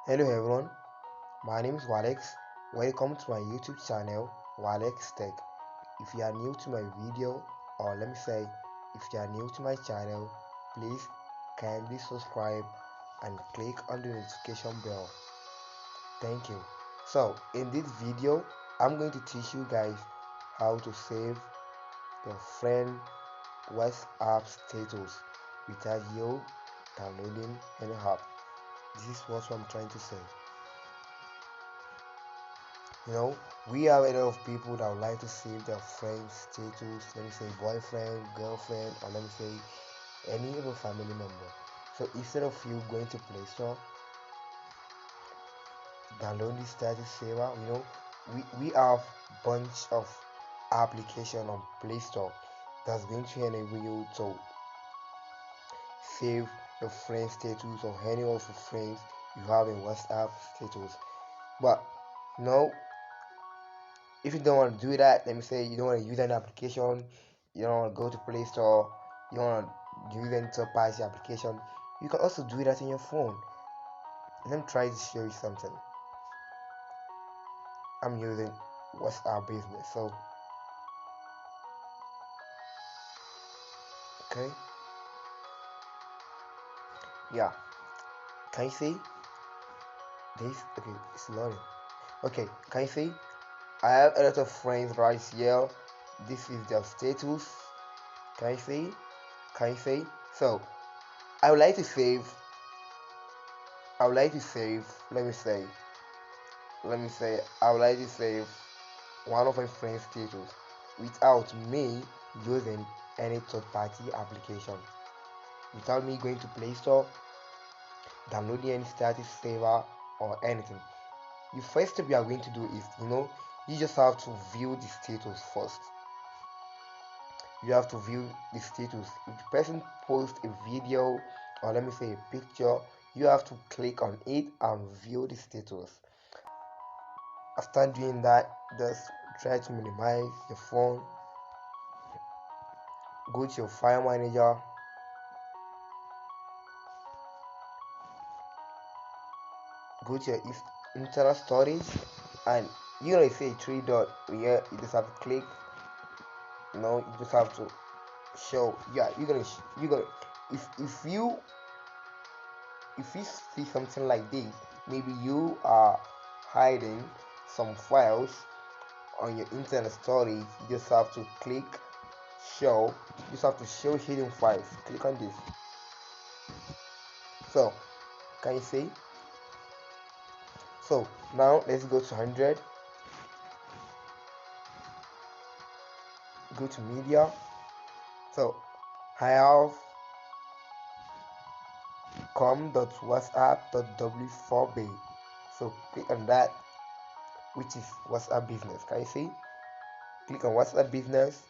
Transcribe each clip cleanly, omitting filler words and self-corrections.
Hello everyone, my name is Walex. Welcome to my YouTube channel, Walex Tech. If you are new to my video, or let me say, if you are new to my channel, please kindly subscribe and click on the notification bell. Thank you. So, in this video, I'm going to teach you guys how to save your friend WhatsApp status without you downloading any app. This is what I'm trying to say. We have a lot of people that would like to save their friends' status, let me say boyfriend, girlfriend, or let me say any other family member. So instead of you going to Play Store, download this status saver, we have bunch of application on Play Store that's going to enable you to save your friend's status or any of your friends you have in WhatsApp status. But no, if you don't want to do that, let me say you don't want to use an application, you don't want to go to Play Store, you don't want to use any third-party application, you can also do that in your phone. Let me try to show you something. I'm using WhatsApp Business, so okay, yeah. Can you see this? Okay, it's loading. Okay, can you see? I have a lot of friends right here. This is their status. Can you see? Can you see? So I would like to save. I would like to save. Let me say. I would like to save one of my friends' status without me using any third-party application, without me going to Play Store, downloading any status saver or anything. The first step you are going to do is, you just have to view the status first. You have to view the status. If the person posts a video or let me say a picture, you have to click on it and view the status. After doing that, just try to minimize your phone, go to your file manager, go to your internal storage, and you're gonna see a three dot here. You just have to click. You just have to show. Yeah, you're gonna if you see something like this, maybe you are hiding some files on your internet storage. You just have to click show. You just have to show hidden files. Click on this. So can you see? So now let's go to 100. Go to media. So I have com.whatsapp.w4bay. So click on that, which is WhatsApp business. Can you see? Click on WhatsApp business,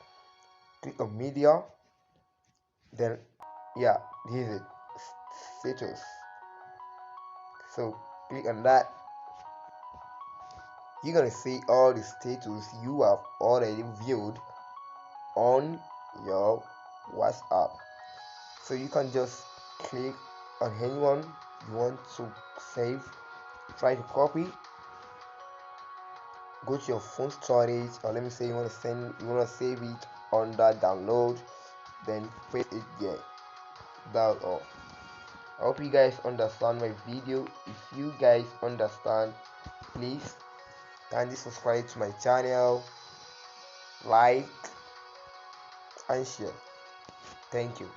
click on media, then yeah, this is it, status. So click on that. You're gonna see all the status you have already viewed on your WhatsApp. So you can just click on anyone you want to save, try to copy, go to your phone storage, or let me say you want to save it under download, then paste it there. That's all. I hope you guys understand my video. If you guys understand, please kindly subscribe to my channel, like and share. Thank you.